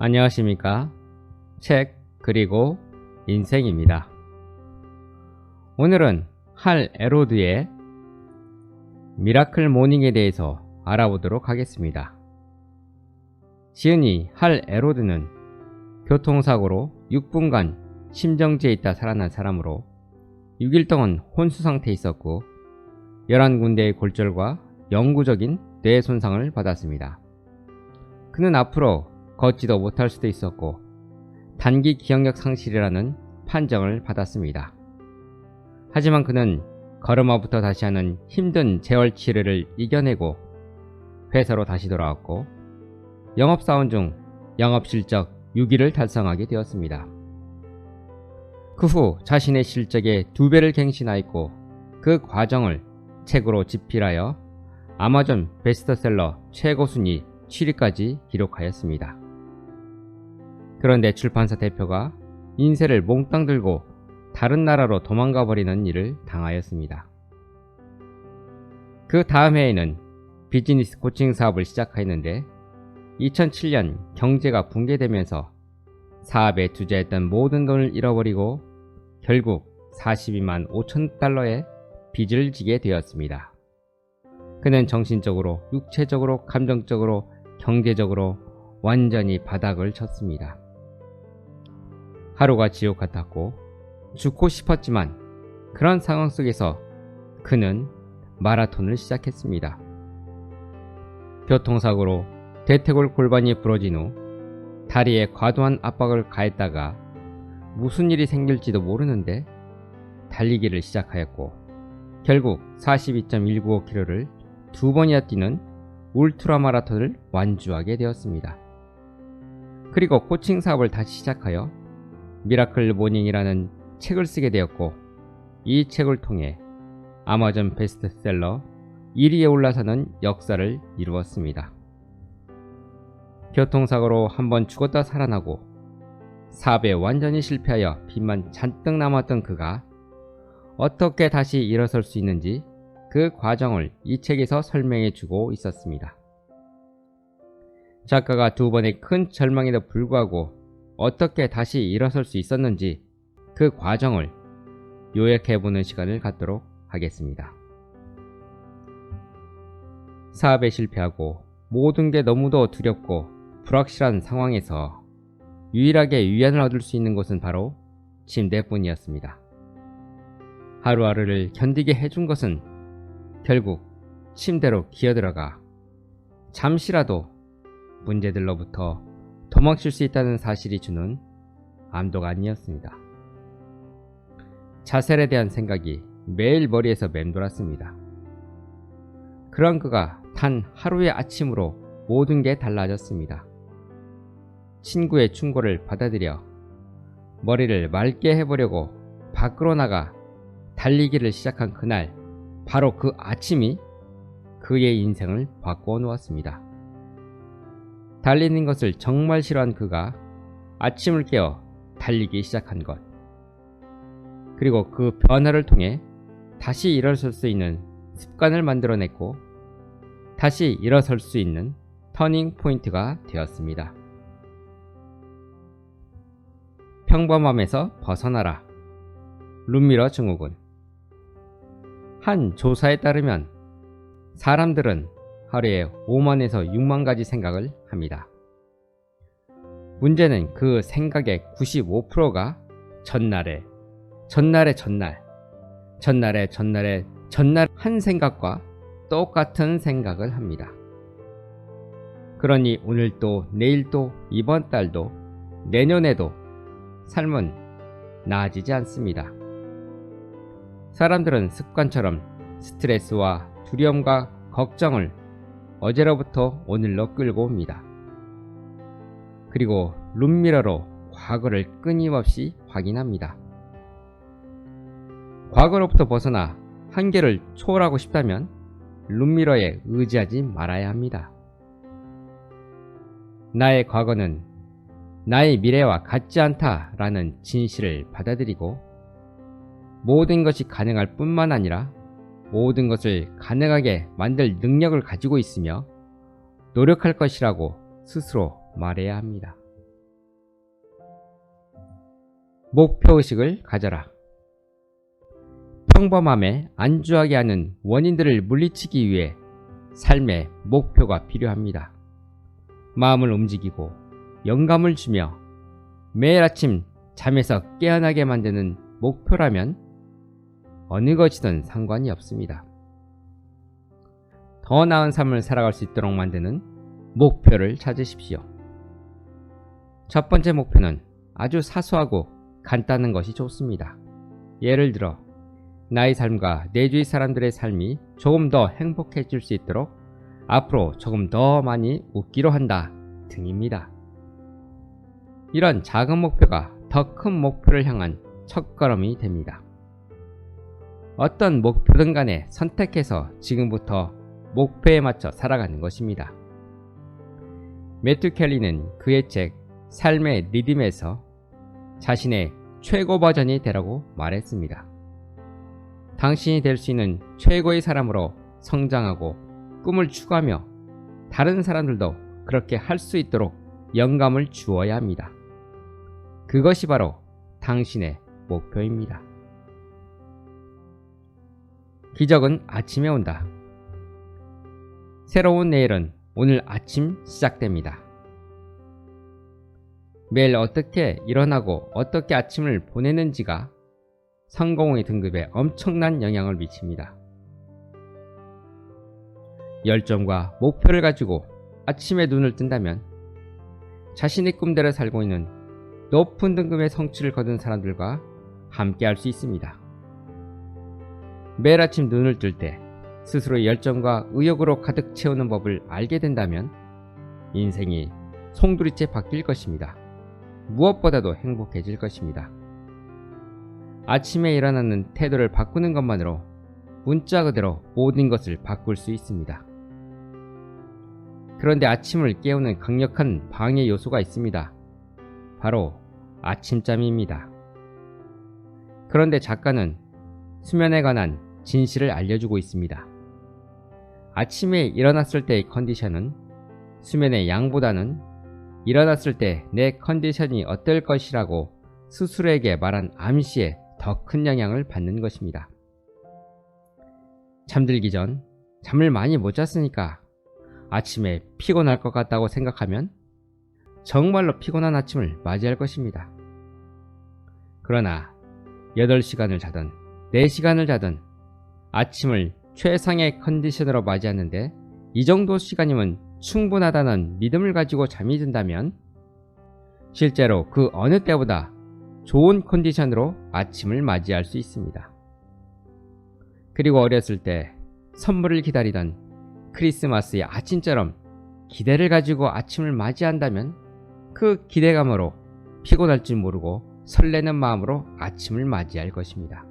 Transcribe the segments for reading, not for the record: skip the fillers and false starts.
안녕하십니까. 책 그리고 인생입니다. 오늘은 할 에로드의 미라클 모닝에 대해서 알아보도록 하겠습니다. 시은이 할 에로드는 교통사고로 6분간 심정지에 있다 살아난 사람으로 6일 동안 혼수 상태에 있었고 11군데의 골절과 영구적인 뇌 손상을 받았습니다. 그는 앞으로 걷지도 못할 수도 있었고 단기 기억력 상실이라는 판정을 받았습니다. 하지만 그는 걸음마부터 다시 하는 힘든 재활 치료를 이겨내고 회사로 다시 돌아왔고 영업사원 중 영업실적 6위를 달성하게 되었습니다. 그 후 자신의 실적의 2배를 갱신하였고 그 과정을 책으로 집필하여 아마존 베스트셀러 최고 순위 7위까지 기록하였습니다. 그런데 출판사 대표가 인쇄를 몽땅 들고 다른 나라로 도망가 버리는 일을 당하였습니다. 그 다음 해에는 비즈니스 코칭 사업을 시작하였는데 2007년 경제가 붕괴되면서 사업에 투자했던 모든 돈을 잃어버리고 결국 42만 5천 달러의 빚을 지게 되었습니다. 그는 정신적으로, 육체적으로, 감정적으로, 경제적으로 완전히 바닥을 쳤습니다. 하루가 지옥 같았고 죽고 싶었지만 그런 상황 속에서 그는 마라톤을 시작했습니다. 교통사고로 대퇴골 골반이 부러진 후 다리에 과도한 압박을 가했다가 무슨 일이 생길지도 모르는데 달리기를 시작하였고 결국 42.195km를 2번이나 뛰는 울트라 마라톤을 완주하게 되었습니다. 그리고 코칭 사업을 다시 시작하여 미라클 모닝이라는 책을 쓰게 되었고 이 책을 통해 아마존 베스트셀러 1위에 올라서는 역사를 이루었습니다. 교통사고로 한번 죽었다 살아나고 사업에 완전히 실패하여 빚만 잔뜩 남았던 그가 어떻게 다시 일어설 수 있는지 그 과정을 이 책에서 설명해 주고 있었습니다. 작가가 2번의 큰 절망에도 불구하고 어떻게 다시 일어설 수 있었는지 그 과정을 요약해보는 시간을 갖도록 하겠습니다. 사업에 실패하고 모든 게 너무도 두렵고 불확실한 상황에서 유일하게 위안을 얻을 수 있는 곳은 바로 침대뿐이었습니다. 하루하루를 견디게 해준 것은 결국 침대로 기어들어가 잠시라도 문제들로부터 도망칠 수 있다는 사실이 주는 안도가 아니었습니다. 자살에 대한 생각이 매일 머리에서 맴돌았습니다. 그런 그가 단 하루의 아침으로 모든 게 달라졌습니다. 친구의 충고를 받아들여 머리를 맑게 해보려고 밖으로 나가 달리기를 시작한 그날, 바로 그 아침이 그의 인생을 바꿔 놓았습니다. 달리는 것을 정말 싫어한 그가 아침을 깨어 달리기 시작한 것, 그리고 그 변화를 통해 다시 일어설 수 있는 습관을 만들어냈고 다시 일어설 수 있는 터닝 포인트가 되었습니다. 평범함에서 벗어나라. 룸미러 증후군. 한 조사에 따르면 사람들은 하루에 5만에서 6만 가지 생각을 합니다. 문제는 그 생각의 95%가 전날의 한 생각과 똑같은 생각을 합니다. 그러니 오늘도 내일도 이번 달도 내년에도 삶은 나아지지 않습니다. 사람들은 습관처럼 스트레스와 두려움과 걱정을 어제로부터 오늘로 끌고 옵니다. 그리고 룸미러로 과거를 끊임없이 확인합니다. 과거로부터 벗어나 한계를 초월하고 싶다면 룸미러에 의지하지 말아야 합니다. 나의 과거는 나의 미래와 같지 않다라는 진실을 받아들이고 모든 것이 가능할 뿐만 아니라 모든 것을 가능하게 만들 능력을 가지고 있으며 노력할 것이라고 스스로 말해야 합니다. 목표의식을 가져라. 평범함에 안주하게 하는 원인들을 물리치기 위해 삶의 목표가 필요합니다. 마음을 움직이고 영감을 주며 매일 아침 잠에서 깨어나게 만드는 목표라면 어느 것이든 상관이 없습니다. 더 나은 삶을 살아갈 수 있도록 만드는 목표를 찾으십시오. 첫 번째 목표는 아주 사소하고 간단한 것이 좋습니다. 예를 들어 나의 삶과 내 주위 사람들의 삶이 조금 더 행복해질 수 있도록 앞으로 조금 더 많이 웃기로 한다 등입니다. 이런 작은 목표가 더 큰 목표를 향한 첫걸음이 됩니다. 어떤 목표든 간에 선택해서 지금부터 목표에 맞춰 살아가는 것입니다. 매튜 켈리는 그의 책 삶의 리듬에서 자신의 최고 버전이 되라고 말했습니다. 당신이 될 수 있는 최고의 사람으로 성장하고 꿈을 추구하며 다른 사람들도 그렇게 할 수 있도록 영감을 주어야 합니다. 그것이 바로 당신의 목표입니다. 기적은 아침에 온다. 새로운 내일은 오늘 아침 시작됩니다. 매일 어떻게 일어나고 어떻게 아침을 보내는지가 성공의 등급에 엄청난 영향을 미칩니다. 열정과 목표를 가지고 아침에 눈을 뜬다면 자신의 꿈대로 살고 있는 높은 등급의 성취를 거둔 사람들과 함께 할 수 있습니다. 매일 아침 눈을 뜰 때 스스로의 열정과 의욕으로 가득 채우는 법을 알게 된다면 인생이 송두리째 바뀔 것입니다. 무엇보다도 행복해질 것입니다. 아침에 일어나는 태도를 바꾸는 것만으로 문자 그대로 모든 것을 바꿀 수 있습니다. 그런데 아침을 깨우는 강력한 방해 요소가 있습니다. 바로 아침잠입니다. 그런데 작가는 수면에 관한 진실을 알려주고 있습니다. 아침에 일어났을 때의 컨디션은 수면의 양보다는 일어났을 때 내 컨디션이 어떨 것이라고 스스로에게 말한 암시에 더 큰 영향을 받는 것입니다. 잠들기 전 잠을 많이 못 잤으니까 아침에 피곤할 것 같다고 생각하면 정말로 피곤한 아침을 맞이할 것입니다. 그러나 8시간을 자든 4시간을 자든 아침을 최상의 컨디션으로 맞이하는데 이 정도 시간이면 충분하다는 믿음을 가지고 잠이 든다면 실제로 그 어느 때보다 좋은 컨디션으로 아침을 맞이할 수 있습니다. 그리고 어렸을 때 선물을 기다리던 크리스마스의 아침처럼 기대를 가지고 아침을 맞이한다면 그 기대감으로 피곤할 줄 모르고 설레는 마음으로 아침을 맞이할 것입니다.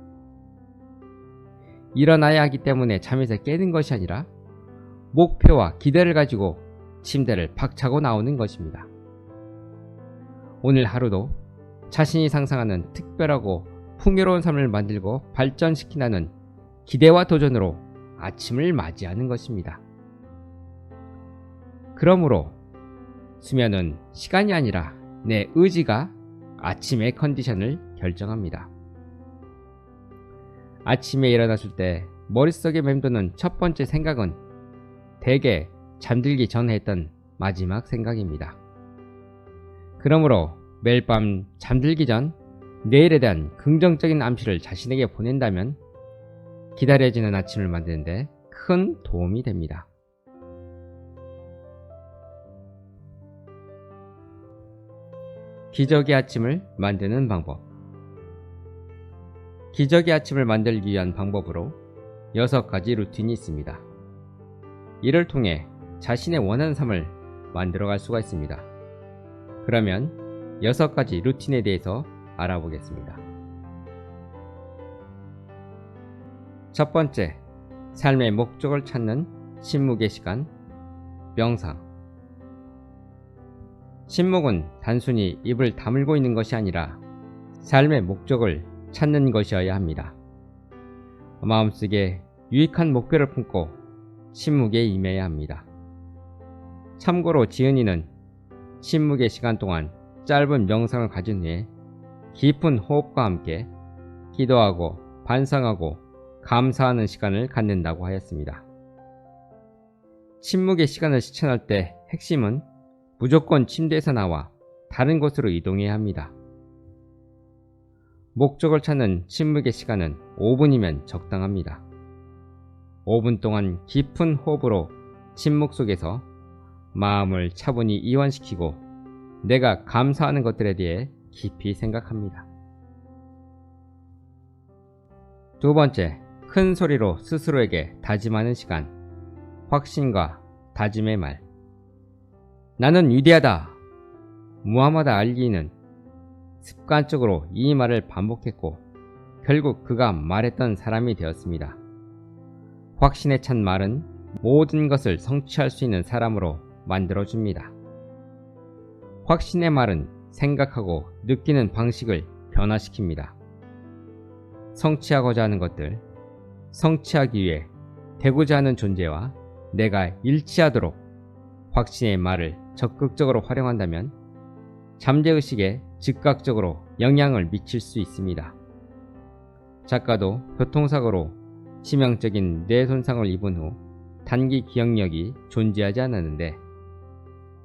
일어나야 하기 때문에 잠에서 깨는 것이 아니라 목표와 기대를 가지고 침대를 박차고 나오는 것입니다. 오늘 하루도 자신이 상상하는 특별하고 풍요로운 삶을 만들고 발전시키라는 기대와 도전으로 아침을 맞이하는 것입니다. 그러므로 수면은 시간이 아니라 내 의지가 아침의 컨디션을 결정합니다. 아침에 일어났을 때 머릿속에 맴도는 첫 번째 생각은 대개 잠들기 전에 했던 마지막 생각입니다. 그러므로 매일 밤 잠들기 전 내일에 대한 긍정적인 암시를 자신에게 보낸다면 기다려지는 아침을 만드는데 큰 도움이 됩니다. 기적의 아침을 만드는 방법. 기적의 아침을 만들기 위한 방법으로 6가지 루틴이 있습니다. 이를 통해 자신의 원하는 삶을 만들어갈 수가 있습니다. 그러면 6가지 루틴에 대해서 알아보겠습니다. 첫 번째, 삶의 목적을 찾는 침묵의 시간, 명상. 침묵은 단순히 입을 다물고 있는 것이 아니라 삶의 목적을 찾는 것이어야 합니다. 마음속에 유익한 목표를 품고 침묵에 임해야 합니다. 참고로 지은이는 침묵의 시간 동안 짧은 명상을 가진 후에 깊은 호흡과 함께 기도하고 반성하고 감사하는 시간을 갖는다고 하였습니다. 침묵의 시간을 실천할 때 핵심은 무조건 침대에서 나와 다른 곳으로 이동해야 합니다. 목적을 찾는 침묵의 시간은 5분이면 적당합니다. 5분 동안 깊은 호흡으로 침묵 속에서 마음을 차분히 이완시키고 내가 감사하는 것들에 대해 깊이 생각합니다. 두 번째, 큰 소리로 스스로에게 다짐하는 시간. 확신과 다짐의 말. 나는 위대하다. 무하마드 알리는 습관적으로 이 말을 반복했고 결국 그가 말했던 사람이 되었습니다. 확신에 찬 말은 모든 것을 성취할 수 있는 사람으로 만들어줍니다. 확신의 말은 생각하고 느끼는 방식을 변화시킵니다. 성취하고자 하는 것들, 성취하기 위해 되고자 하는 존재와 내가 일치하도록 확신의 말을 적극적으로 활용한다면 잠재의식에 즉각적으로 영향을 미칠 수 있습니다. 작가도 교통사고로 치명적인 뇌 손상을 입은 후 단기 기억력이 존재하지 않았는데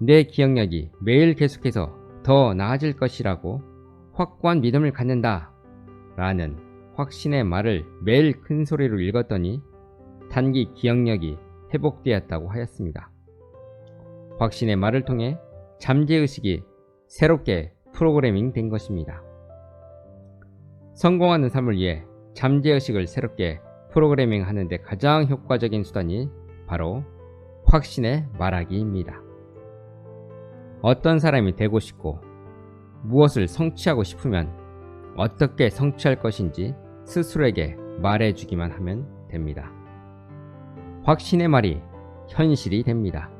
내 기억력이 매일 계속해서 더 나아질 것이라고 확고한 믿음을 갖는다 라는 확신의 말을 매일 큰 소리로 읽었더니 단기 기억력이 회복되었다고 하였습니다. 확신의 말을 통해 잠재의식이 새롭게 프로그래밍 된 것입니다. 성공하는 삶을 위해 잠재의식을 새롭게 프로그래밍 하는데 가장 효과적인 수단이 바로 확신의 말하기입니다. 어떤 사람이 되고 싶고 무엇을 성취하고 싶으면 어떻게 성취할 것인지 스스로에게 말해주기만 하면 됩니다. 확신의 말이 현실이 됩니다.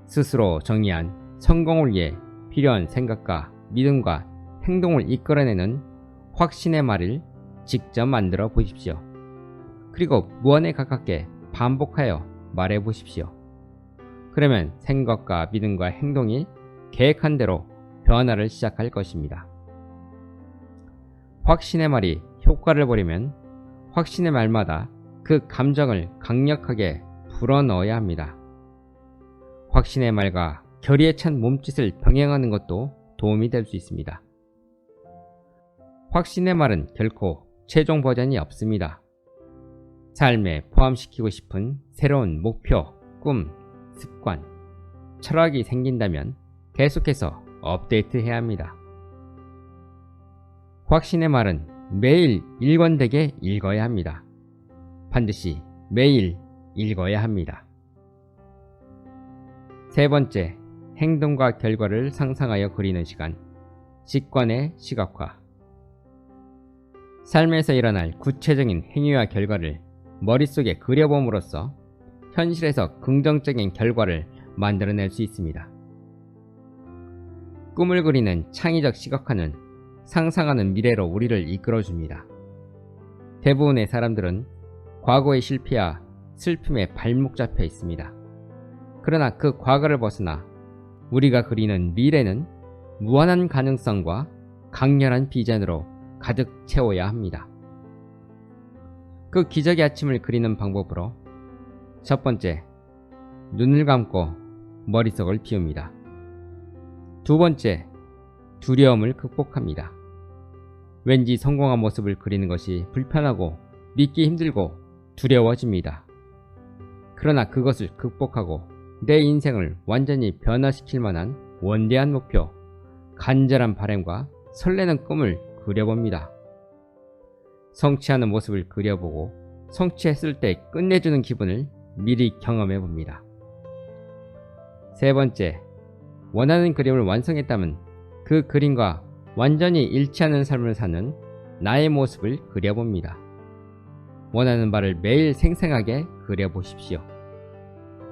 스스로 정의한 성공을 위해 필요한 생각과 믿음과 행동을 이끌어내는 확신의 말을 직접 만들어 보십시오. 그리고 무한에 가깝게 반복하여 말해 보십시오. 그러면 생각과 믿음과 행동이 계획한 대로 변화를 시작할 것입니다. 확신의 말이 효과를 보려면 확신의 말마다 그 감정을 강력하게 불어넣어야 합니다. 확신의 말과 결의에 찬 몸짓을 병행하는 것도 도움이 될 수 있습니다. 확신의 말은 결코 최종 버전이 없습니다. 삶에 포함시키고 싶은 새로운 목표, 꿈, 습관, 철학이 생긴다면 계속해서 업데이트해야 합니다. 확신의 말은 매일 일관되게 읽어야 합니다. 반드시 매일 읽어야 합니다. 세 번째, 행동과 결과를 상상하여 그리는 시간. 직관의 시각화. 삶에서 일어날 구체적인 행위와 결과를 머릿속에 그려봄으로써 현실에서 긍정적인 결과를 만들어낼 수 있습니다. 꿈을 그리는 창의적 시각화는 상상하는 미래로 우리를 이끌어줍니다. 대부분의 사람들은 과거의 실패와 슬픔에 발목 잡혀 있습니다. 그러나 그 과거를 벗어나 우리가 그리는 미래는 무한한 가능성과 강렬한 비전으로 가득 채워야 합니다. 그 기적의 아침을 그리는 방법으로 첫 번째, 눈을 감고 머릿속을 비웁니다. 두 번째, 두려움을 극복합니다. 왠지 성공한 모습을 그리는 것이 불편하고 믿기 힘들고 두려워집니다. 그러나 그것을 극복하고 내 인생을 완전히 변화시킬 만한 원대한 목표, 간절한 바람과 설레는 꿈을 그려봅니다. 성취하는 모습을 그려보고 성취했을 때 끝내주는 기분을 미리 경험해봅니다. 세 번째, 원하는 그림을 완성했다면 그 그림과 완전히 일치하는 삶을 사는 나의 모습을 그려봅니다. 원하는 바를 매일 생생하게 그려보십시오.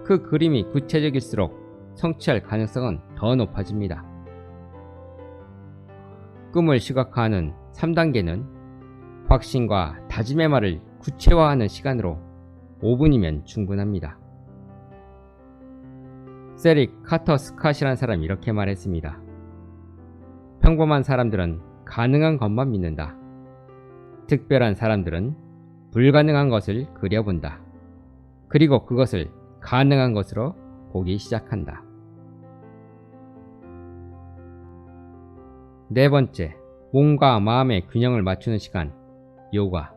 그 그림이 구체적일수록 성취할 가능성은 더 높아집니다. 꿈을 시각화하는 3단계는 확신과 다짐의 말을 구체화하는 시간으로 5분이면 충분합니다. 세릭 카터 스캇이라는 사람이 이렇게 말했습니다. 평범한 사람들은 가능한 것만 믿는다. 특별한 사람들은 불가능한 것을 그려본다. 그리고 그것을 가능한 것으로 보기 시작한다. 네 번째, 몸과 마음의 균형을 맞추는 시간, 요가.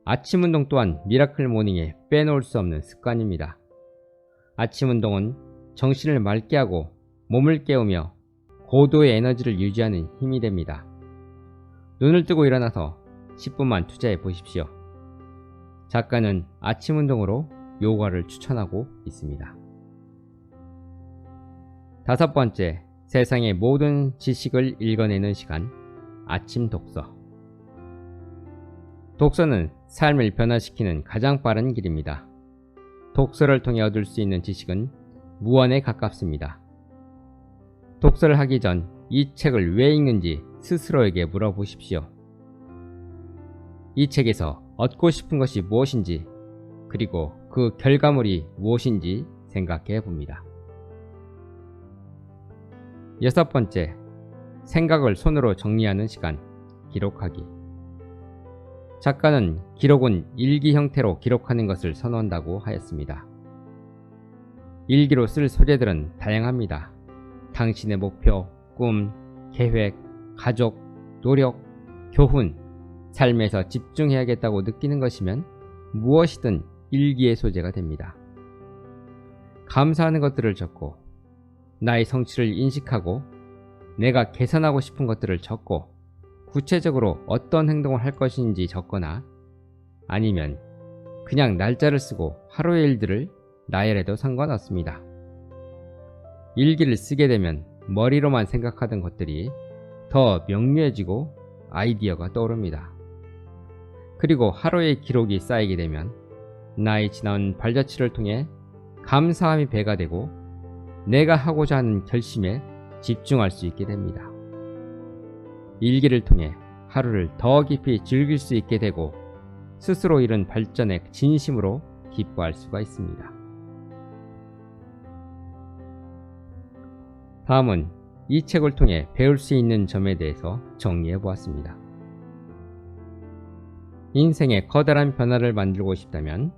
아침 운동 또한 미라클 모닝에 빼놓을 수 없는 습관입니다. 아침 운동은 정신을 맑게 하고 몸을 깨우며 고도의 에너지를 유지하는 힘이 됩니다. 눈을 뜨고 일어나서 10분만 투자해 보십시오. 작가는 아침 운동으로 요가를 추천하고 있습니다. 다섯 번째, 세상의 모든 지식을 읽어내는 시간, 아침 독서. 독서는 삶을 변화시키는 가장 빠른 길입니다. 독서를 통해 얻을 수 있는 지식은 무한에 가깝습니다. 독서를 하기 전 이 책을 왜 읽는지 스스로에게 물어보십시오. 이 책에서 얻고 싶은 것이 무엇인지, 그리고 그 결과물이 무엇인지 생각해 봅니다. 여섯 번째, 생각을 손으로 정리하는 시간, 기록하기. 작가는 기록은 일기 형태로 기록하는 것을 선호한다고 하였습니다. 일기로 쓸 소재들은 다양합니다. 당신의 목표, 꿈, 계획, 가족, 노력, 교훈, 삶에서 집중해야겠다고 느끼는 것이면 무엇이든 일기의 소재가 됩니다. 감사하는 것들을 적고, 나의 성취를 인식하고, 내가 개선하고 싶은 것들을 적고, 구체적으로 어떤 행동을 할 것인지 적거나, 아니면 그냥 날짜를 쓰고 하루의 일들을 나열해도 상관없습니다. 일기를 쓰게 되면 머리로만 생각하던 것들이 더 명료해지고 아이디어가 떠오릅니다. 그리고 하루의 기록이 쌓이게 되면 나의 지나온 발자취를 통해 감사함이 배가 되고 내가 하고자 하는 결심에 집중할 수 있게 됩니다. 일기를 통해 하루를 더 깊이 즐길 수 있게 되고 스스로 이룬 발전에 진심으로 기뻐할 수가 있습니다. 다음은 이 책을 통해 배울 수 있는 점에 대해서 정리해 보았습니다. 인생의 커다란 변화를 만들고 싶다면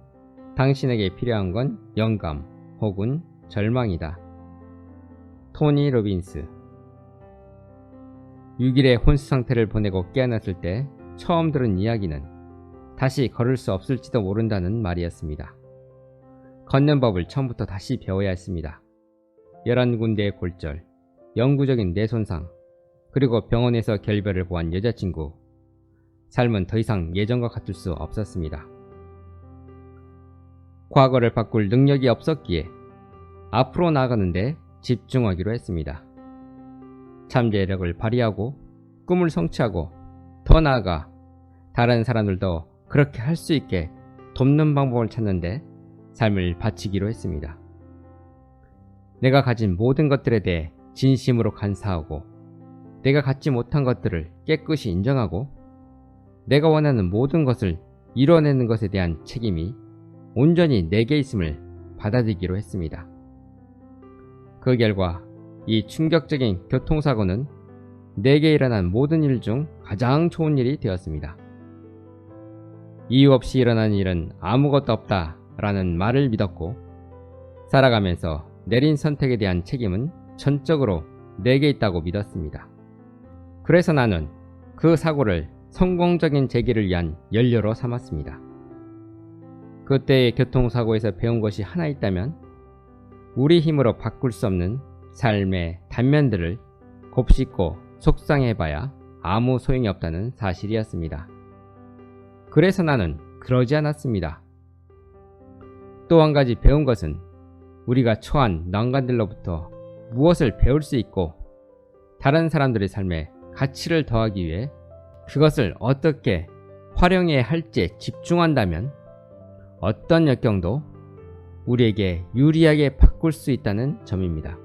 당신에게 필요한 건 영감 혹은 절망이다. 토니 로빈스. 6일의 혼수 상태를 보내고 깨어났을 때 처음 들은 이야기는 다시 걸을 수 없을지도 모른다는 말이었습니다. 걷는 법을 처음부터 다시 배워야 했습니다. 11군데의 골절, 영구적인 뇌 손상, 그리고 병원에서 결별을 보한 여자친구. 삶은 더 이상 예전과 같을 수 없었습니다. 과거를 바꿀 능력이 없었기에 앞으로 나아가는데 집중하기로 했습니다. 잠재력을 발휘하고 꿈을 성취하고 더 나아가 다른 사람들도 그렇게 할 수 있게 돕는 방법을 찾는데 삶을 바치기로 했습니다. 내가 가진 모든 것들에 대해 진심으로 감사하고 내가 갖지 못한 것들을 깨끗이 인정하고 내가 원하는 모든 것을 이뤄내는 것에 대한 책임이 온전히 내게 있음을 받아들이기로 했습니다. 그 결과 이 충격적인 교통사고는 내게 일어난 모든 일 중 가장 좋은 일이 되었습니다. 이유 없이 일어난 일은 아무것도 없다 라는 말을 믿었고 살아가면서 내린 선택에 대한 책임은 전적으로 내게 있다고 믿었습니다. 그래서 나는 그 사고를 성공적인 재기를 위한 연료로 삼았습니다. 그때의 교통사고에서 배운 것이 하나 있다면 우리 힘으로 바꿀 수 없는 삶의 단면들을 곱씹고 속상해봐야 아무 소용이 없다는 사실이었습니다. 그래서 나는 그러지 않았습니다. 또 한 가지 배운 것은 우리가 처한 난관들로부터 무엇을 배울 수 있고 다른 사람들의 삶에 가치를 더하기 위해 그것을 어떻게 활용해야 할지에 집중한다면 어떤 역경도 우리에게 유리하게 바꿀 수 있다는 점입니다.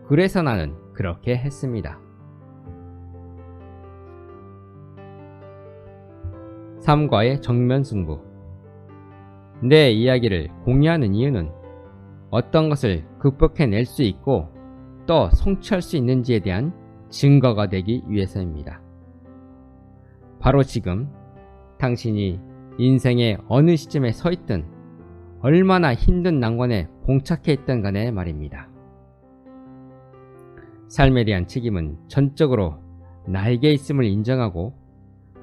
그래서 나는 그렇게 했습니다. 삶과의 정면 승부. 내 이야기를 공유하는 이유는 어떤 것을 극복해낼 수 있고 또 성취할 수 있는지에 대한 증거가 되기 위해서입니다. 바로 지금 당신이 인생의 어느 시점에 서 있든 얼마나 힘든 난관에 봉착해 있든 간에 말입니다. 삶에 대한 책임은 전적으로 나에게 있음을 인정하고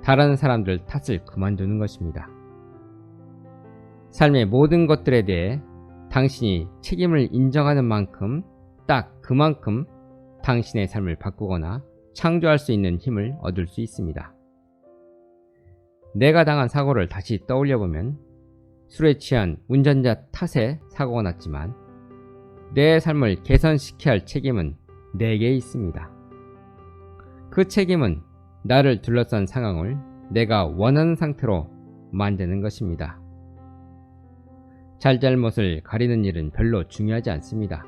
다른 사람들 탓을 그만두는 것입니다. 삶의 모든 것들에 대해 당신이 책임을 인정하는 만큼 딱 그만큼 당신의 삶을 바꾸거나 창조할 수 있는 힘을 얻을 수 있습니다. 내가 당한 사고를 다시 떠올려보면 술에 취한 운전자 탓에 사고가 났지만 내 삶을 개선시켜야 할 책임은 내게 있습니다. 그 책임은 나를 둘러싼 상황을 내가 원하는 상태로 만드는 것입니다. 잘잘못을 가리는 일은 별로 중요하지 않습니다.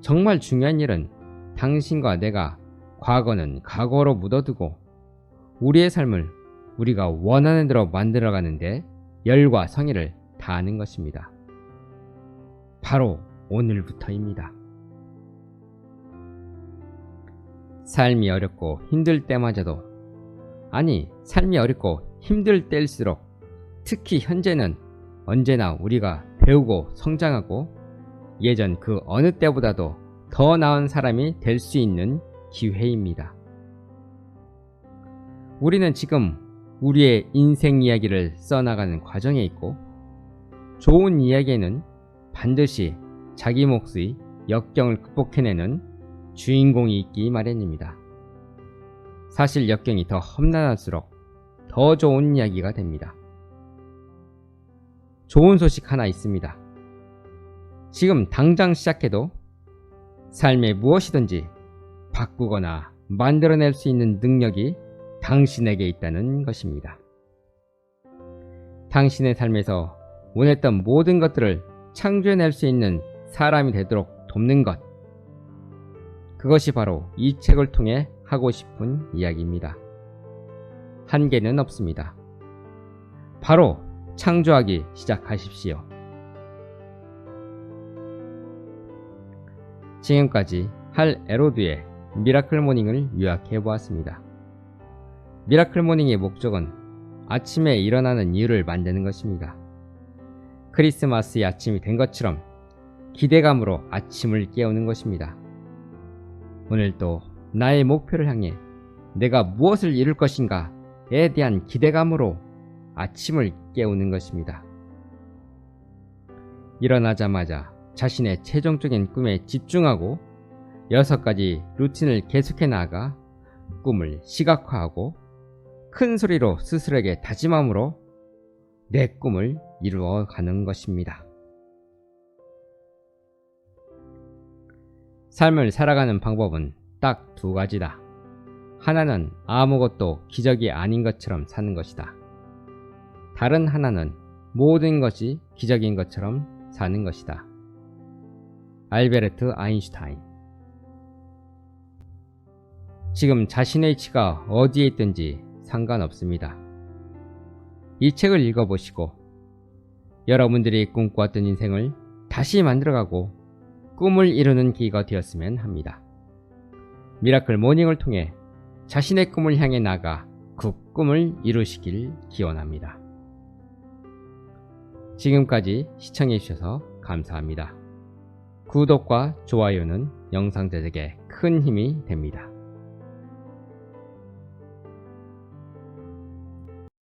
정말 중요한 일은 당신과 내가 과거는 과거로 묻어두고 우리의 삶을 우리가 원하는 대로 만들어가는데 열과 성의를 다하는 것입니다. 바로 오늘부터입니다. 삶이 어렵고 힘들 때마저도, 아니 삶이 어렵고 힘들 때일수록 특히 현재는 언제나 우리가 배우고 성장하고 예전 그 어느 때보다도 더 나은 사람이 될 수 있는 기회입니다. 우리는 지금 우리의 인생 이야기를 써나가는 과정에 있고 좋은 이야기에는 반드시 자기 몫의 역경을 극복해내는 주인공이 있기 마련입니다. 사실 역경이 더 험난할수록 더 좋은 이야기가 됩니다. 좋은 소식 하나 있습니다. 지금 당장 시작해도 삶에 무엇이든지 바꾸거나 만들어낼 수 있는 능력이 당신에게 있다는 것입니다. 당신의 삶에서 원했던 모든 것들을 창조해낼 수 있는 사람이 되도록 돕는 것, 그것이 바로 이 책을 통해 하고 싶은 이야기입니다. 한계는 없습니다. 바로 창조하기 시작하십시오. 지금까지 할 에로드의 미라클 모닝을 요약해 보았습니다. 미라클 모닝의 목적은 아침에 일어나는 이유를 만드는 것입니다. 크리스마스의 아침이 된 것처럼 기대감으로 아침을 깨우는 것입니다. 오늘도 나의 목표를 향해 내가 무엇을 이룰 것인가에 대한 기대감으로 아침을 깨우는 것입니다. 일어나자마자 자신의 최종적인 꿈에 집중하고 6가지 루틴을 계속해 나아가 꿈을 시각화하고 큰 소리로 스스로에게 다짐함으로 내 꿈을 이루어가는 것입니다. 삶을 살아가는 방법은 딱 2가지다. 하나는 아무것도 기적이 아닌 것처럼 사는 것이다. 다른 하나는 모든 것이 기적인 것처럼 사는 것이다. 알베르트 아인슈타인. 지금 자신의 위치가 어디에 있든지 상관없습니다. 이 책을 읽어보시고 여러분들이 꿈꿔왔던 인생을 다시 만들어가고 꿈을 이루는 기회가 되었으면 합니다. 미라클 모닝을 통해 자신의 꿈을 향해 나가 그 꿈을 이루시길 기원합니다. 지금까지 시청해주셔서 감사합니다. 구독과 좋아요는 영상 제작에 큰 힘이 됩니다.